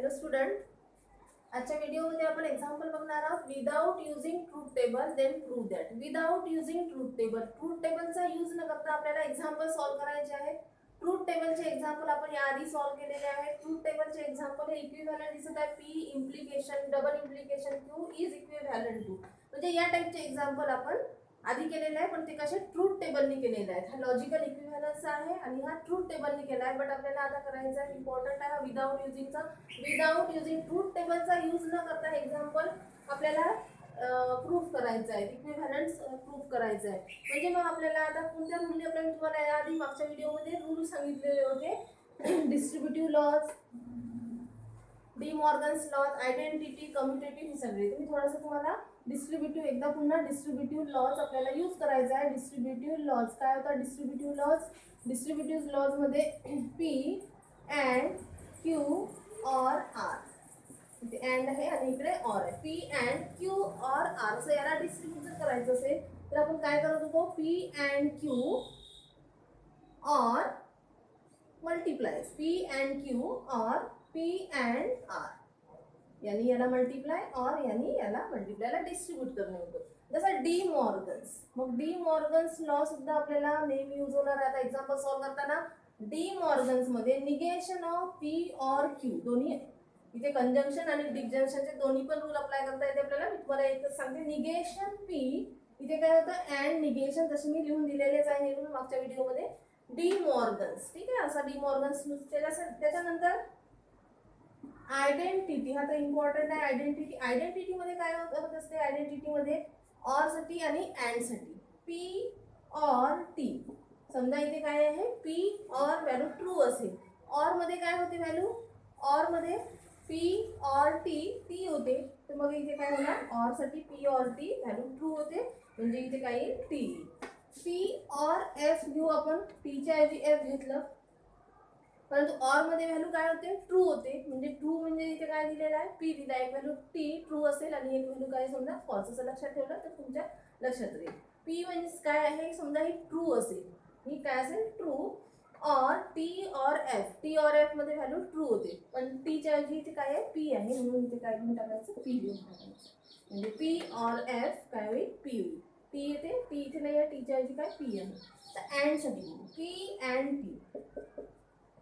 Hello student, आजच्या व्हिडिओमध्ये आपण एक्झाम्पल बघणार आहोत. Without using truth table then prove that. Without using truth टेबलचा यूज न करता आपल्याला एक्झाम्पल सॉल्व्ह करायचे आहेत. ट्रूथ टेबलचे एक्झाम्पल आपण याआधी सॉल्व्ह केलेले आहेत. ट्रूथ टेबलचे एक्झाम्पल हे इक्विव्हॅलंट दिसत आहे. P implication double implication Q is equivalent to, म्हणजे या टाइपचे एक्झाम्पल आपण आधी केलेले आहे, पण ते कसे ट्रूथ टेबलनी केलेले आहेत. हा लॉजिकल इक्विव्हॅलन्स आहे आणि हा ट्रूथ टेबलनी केला आहे. बट आपल्याला आता करायचा आहे इम्पॉर्टंट आहे विदाउट युजिंगचा. विदाउट युजिंग ट्रूथ टेबलचा यूज न करता एक्झाम्पल आपल्याला प्रूफ करायचं आहे, इक्विव्हॅलन्स प्रूफ करायचं आहे. म्हणजे मग आपल्याला आता कोणत्या रूलने, आपण तुम्हाला याआधी मागच्या व्हिडिओमध्ये रूल सांगितलेले होते. Distributive laws, De Morgan's laws, identity, commutative, हे सगळे. तुम्ही थोडंसं तुम्हाला डिस्ट्रीब्युटिव्ह एकदा पुन्हा डिस्ट्रीब्युटिव्ह लॉज आपल्याला यूज करायचा आहे. डिस्ट्रीब्युटिव्ह लॉज काय होता? डिस्ट्रीब्युटिव्ह लॉज मध्ये P and Q or R, इथे अँड आहे आणि इकडे ऑर आहे. P and Q or R, असं याला डिस्ट्रीब्युट करायचं असेल तर आपण काय करत होतो? P and Q or multiplies, P and Q or P and R, यानी याला मल्टीप्लाय और यानी याला मल्टीप्लायला डिस्ट्रीब्यूट करणे होतं. जसं डी मॉर्गन्स, मग डी मॉर्गन्स लॉ सुद्धा आपल्याला नेहमी यूज होणार आहे. आता एक्झाम्पल सॉल्व्ह करताना डी मॉर्गन्स मध्ये negation of P or Q दोन्ही, इथे कंजंक्शन आणि डिस्जंक्शनचे दोन्ही पण रूल अप्लाय करता येते आपल्याला. मी तुम्हाला एकच सांगते, निगेशन पी, इथे काय होतं? अँड निगेशन, जसे मी लिहून दिलेलेच आहे हे मागच्या व्हिडिओमध्ये. डी मॉर्गन्स, ठीक आहे, असा डी मॉर्गन्स यूज केला. त्याच्यानंतर आयडेंटिटी, हा तर इम्पॉर्टंट आहे. आयडेंटिटी मध्ये काय होत असते? आयडेंटिटी मध्ये ऑर साठी आणि अँड साठी. पी ऑर टी, समजा इथे काय आहे? पी ऑर व्हॅल्यू ट्रू असेल, ऑर मध्ये काय होते व्हॅल्यू? ऑर मध्ये पी ऑर टी टी होते, तर मग इथे काय होणार? ऑर साठी P or T value true होते, म्हणजे इथे काय येईल? टी. पी ऑर एफ घेऊ आपण, टीच्या ऐवजी एफ घेतलं, परंतु ऑर मध्ये व्हॅल्यू काय होते? ट्रू होते, म्हणजे ट्रू म्हणजे इथे काय दिलेला आहे? पी दिला, एक व्हॅल्यू टी ट्रू असेल आणि एक व्हॅल्यू काय समजा फॉल्स, असं लक्षात ठेवलं तर तुमच्या लक्षात राहील. पी म्हणजे काय आहे? समजा ही ट्रू असेल, ही काय असेल? ट्रू. और टी और एफ, टी और एफ मध्ये व्हॅल्यू ट्रू होते, पण टीच्या ऐवजी इथे काय आहे? पी आहे, म्हणून इथे काय घेऊन टाकायचं? पी घेऊन टाकायचं, म्हणजे पी और एफ काय होईल? पी होईल. टी येते, टी इथे नाही आहे, टीच्या ऐवजी काय? पी आहे. तर अँड साठी पी अँड टी,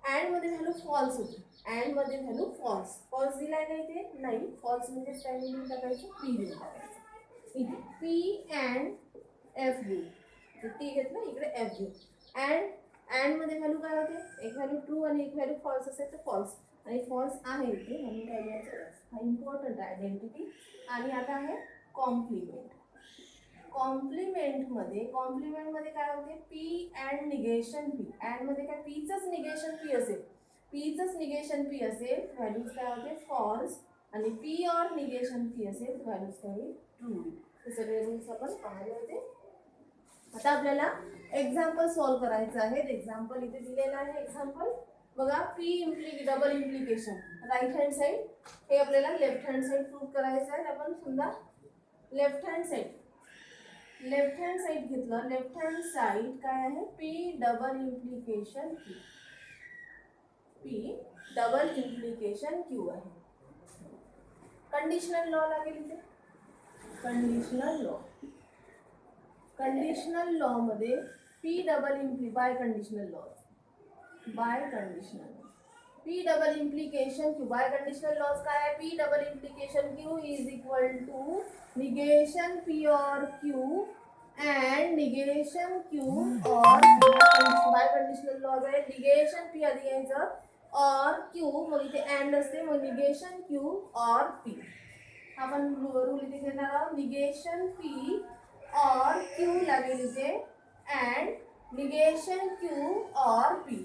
अँड मध्ये व्हॅल्यू फॉल्स होती, अँड मध्ये व्हॅल्यू फॉल्स, फॉल्स दिलाय का इथे? नाही. फॉल्स म्हणजे काय लिहून टाकायचं? पी लिहून टाकायचं. इथे पी अँड एफ घेऊ, टी घेतलं, इकडे एफ घेऊ. अँड मध्ये व्हॅल्यू काय होते? एक व्हॅल्यू ट्रू आणि एक व्हॅल्यू फॉल्स असेल तर फॉल्स, आणि फॉल्स आहे इथे, म्हणून काय लिहायचं? हा इम्पॉर्टंट आहे आयडेंटिटी. आणि आता आहे कॉम्प्लिमेंट. कॉम्प्लिमेंट मध्ये काय होते? P and negation P, and मध्ये काय? पीचंच निगेशन पी असेल, पीचंच निगेशन पी असेल, व्हॅल्यूज काय होते? फॉल्स, आणि पी और निगेशन पी असेल, व्हॅल्यूज काय होईल? ट्रू. हे सगळे रूल्स आपण पाहिले होते. आता आपल्याला एक्झाम्पल सॉल्व्ह करायचं आहे. एक्झाम्पल इथे दिलेलं आहे. एक्झाम्पल बघा, P double implication right hand side, हे आपल्याला लेफ्ट हँड साईड प्रूव्ह करायचं आहे. आपण समजा लेफ्ट हँड साईड घेतलं, लेफ्ट हँड साईड काय आहे? P double implication Q, P double implication Q आहे. कंडिशनल लॉ लागेल इथे. कंडिशनल लॉ मध्ये P double biconditional P double implication Q biconditional laws काय आहे? P double implication Q is equal to negation P or Q and negation Q or, biconditional laws आहे. Negation P आधी यायचं or Q, मग इथे and असते, मग negation Q और पी. आपण रूल इथे घेणार आहोत. निगेशन पी और क्यू लागेल इथे, अँड निगेशन क्यू और P,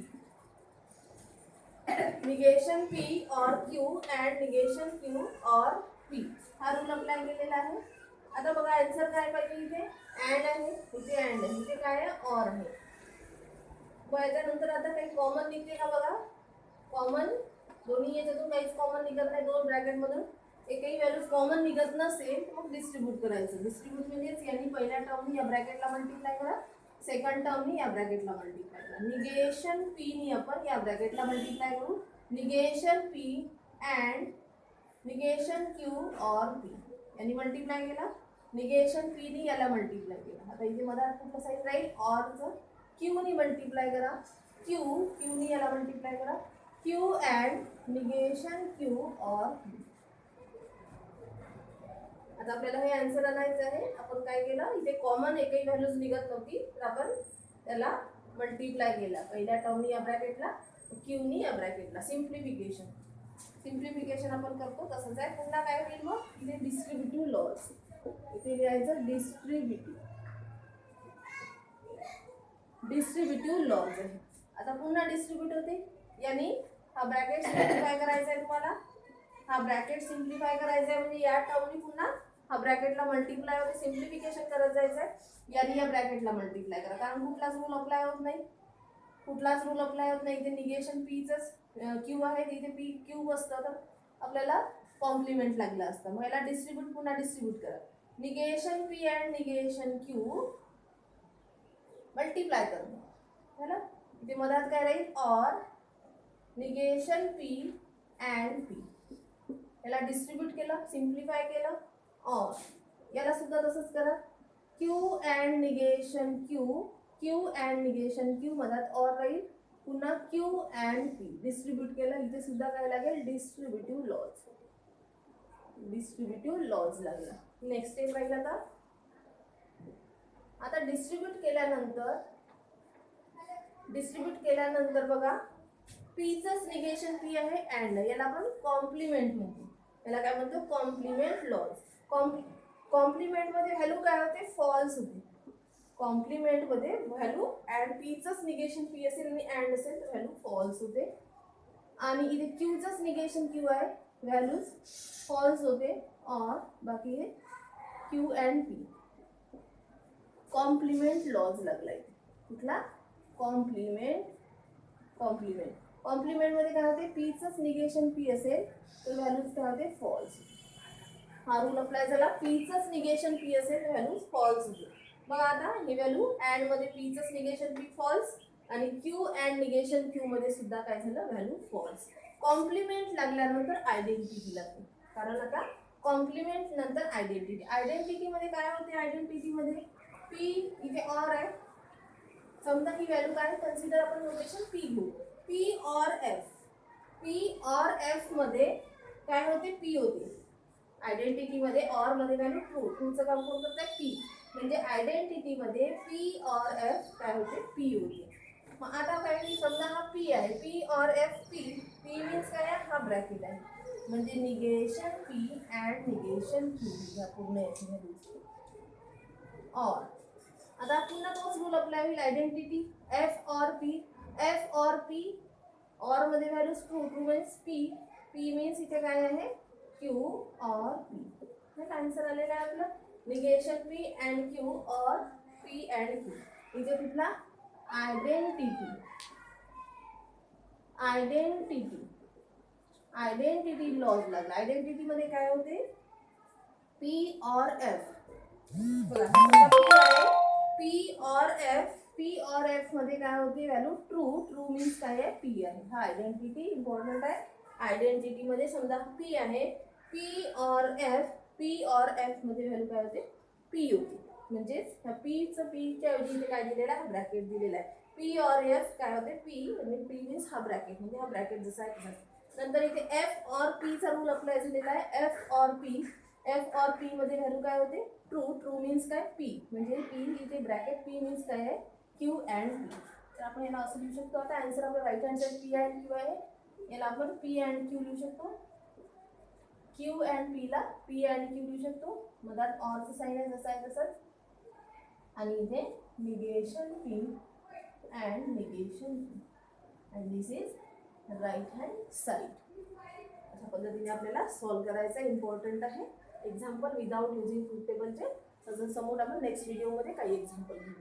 negation P or Q and negation Q और पी, हा रूल अप्लाय केलेला आहे. आता बघा आन्सर काय पाहिजे? इथे अँड आहे, इथे अँड आहे, इथे काय आहे? ऑर आहे. मग याच्यानंतर आता काही कॉमन निघते का? बघा, कॉमन दोन्ही याच्यातून काहीच कॉमन निघत नाही, दोन ब्रॅकेट मधून एकही व्हॅल्यू कॉमन निघत नसेल मग डिस्ट्रीब्यूट करायचं. डिस्ट्रीब्यूट म्हणजेच यांनी पहिल्या टर्मनी या ब्रॅकेटला मल्टिप्लाय करा, सेकंड टर्मनी या ब्रॅकेटला मल्टिप्लाय करा. निगेशन पी नी आपण या ब्रॅकेटला मल्टिप्लाय करू, negation P and negation Q और पी यांनी मल्टिप्लाय केला, निगेशन पी नी याला मल्टिप्लाय केला. आता इथे मधात कुठलं साईड राहील ऑरचं, क्यू नी मल्टिप्लाय करा, क्यू नी याला मल्टिप्लाय करा, क्यू अँड निगेशन क्यू और पी. आता आपल्याला हे आन्सर आणायचं आहे. आपण काय केलं, इथे कॉमन एकही व्हॅल्यूज निघत नव्हती तर आपण त्याला मल्टिप्लाय केला. पहिल्या टर्मनी या ब्रॅकेटला, क्यू नी या ब्रॅकेटला. सिम्प्लिफिकेशन आपण करतो तसंच आहे. पुन्हा काय होईल मग, इथे डिस्ट्रीब्युटिव्ह लॉज, इथे लिहायचं डिस्ट्रीब्युटिव्ह लॉज आहे. आता पुन्हा डिस्ट्रीब्यूट होते, यानी हा ब्रॅकेट सिम्प्लिफाय करायचा आहे तुम्हाला. हा ब्रॅकेट सिम्प्लिफाय करायचा आहे म्हणजे या टर्मनी पुन्हा हा ब्रॅकेटला मल्टिप्लाय होते, सिम्प्लिफिकेशन करत जायचं आहे. यानी या ब्रॅकेटला मल्टिप्लाय करा, कारण कुठलाच रूल अप्लाय होत नाही. इथे निगेशन पीचंच क्यू आहे, इथे पी क्यू बसतं तर आपल्याला कॉम्प्लिमेंट लागलं असतं. मग याला पुन्हा डिस्ट्रीब्यूट करा. Negation P and negation Q multiply करू है ना. इथे मधात काय राहील, or negation P and P. याला डिस्ट्रीब्यूट केलं, सिम्प्लिफाय केलं, ऑर याला सुद्धा तसंच करा. क्यू अँड निगेशन क्यू मधात ऑर राहील, पुन्हा क्यू अँड पी डिस्ट्रीब्यूट केलं. इथे सुद्धा काय लागेल, डिस्ट्रीब्युटिव्ह लॉज लागला. नेक्स्ट स्टेप राहील आता डिस्ट्रीब्यूट केल्यानंतर बघा, पीचंच निगेशन पी आहे अँड, याला आपण कॉम्प्लिमेंट म्हणतो. याला काय म्हणतो, कॉम्प्लिमेंट लॉज. कॉम्प्लिमेंट मध्ये व्हॅल्यू काय होते, फॉल्स होते. कॉम्प्लिमेंट मध्ये व्हॅल्यू अँड पीचंच निगेशन पी असेल आणि अँड असेल तर व्हॅल्यू फॉल्स होते. आणि इथे क्यूचंच निगेशन क्यू आहे, व्हॅल्यूज फॉल्स होते. और बाकी हे Q and P. Complement laws लागला इथे. कुठला, कॉम्प्लिमेंट मध्ये काय होते, पीचंच निगेशन पी असेल तर व्हॅल्यूज काय होते, फॉल्स. हा रूल अप्लाय झाला, पीचंच निगेशन पी असेल तर व्हॅल्यूज फॉल्स होते. मग आता ही व्हॅल्यू अँड मध्ये पीचंच निगेशन पी फॉल्स आणि क्यू अँड निगेशन क्यू मध्ये सुद्धा काय झालं, व्हॅल्यू फॉल्स. कॉम्प्लिमेंट लागल्यानंतर आयडेंटिटी लागते, कारण आता कॉम्प्लिमेंट नंतर आयडेंटिटी मध्ये काय होते, आयडेंटिटी मध्ये पी इथे ऑर आहे. समजा ही व्हॅल्यू काय, कन्सिडर आपण नोटेशन पी घेऊ, पी ऑर एफ मध्ये काय होते, पी होते. आयडेंटिटी मध्ये ऑर मध्ये व्हॅल्यू ट्रूचं काम कोण करत आहे, पी. म्हणजे आयडेंटिटी मध्ये पी ऑर एफ काय होते, पी होते. मग आता काय, समजा हा पी आहे, P or F P means काय, हा ब्रॅकेट आहे. म्हणजे negation P and negation Q या पूर्ण याची ऑर. आता पुन्हा तोच रूल अप्लाय होईल, identity F or P or मध्ये values true means P means इथे काय आहे, क्यू और पी. हे आन्सर आलेला आहे आपलं, निगेशन पी अँड क्यू और पी अँड क्यू. इथे कुठला, आयडेंटिटी लॉज लागला. आयडेंटिटी मध्ये काय होते, पी और एफ. पी और एफ मध्ये काय होते, व्हॅल्यू ट्रू मीन्स काय आहे, पी आहे. हा आयडेंटिटी इम्पॉर्टंट आहे. आयडेंटिटी मध्ये समजा पी आहे, पी और एफ मध्ये व्हॅल्यू काय होते, पी होती. म्हणजेच ह्या पीच्या ऐवजी इथे काय दिलेला आहे, ब्रॅकेट दिलेला आहे. पी और एफ काय होते, पी म्हणजे पी मीन्स हा ब्रॅकेट, म्हणजे हा ब्रॅकेट जसा आहे तसा. नंतर इथे एफ और पीचा रूल अप्लाय झालेला आहे. एफ और पी मध्ये व्हॅल्यू काय होते, ट्रू मीन्स काय, पी. म्हणजे पी इथे ब्रॅकेट, पी मीन्स काय आहे, क्यू अँड पी. तर आपण याला असं लिहू शकतो. आता आन्सर आपला right hand side P and Q आहे. याला आपण पी अँड क्यू लिहू शकतो. क्यू अँड पीला पी अँड क्यू लिहू शकतो. मधात ऑरचं साईन आहे, जसं आहे तसंच. आणि इथे negation P and negation P and this is right hand side. अशा पद्धतीने आपल्याला सॉल्व करायचं इम्पॉर्टंट आहे. एक्झाम्पल विदाउट युजिंग ट्रूथ टेबलचे. अजून समोर आपण नेक्स्ट व्हिडिओमध्ये काही एक्झाम्पल घेऊ.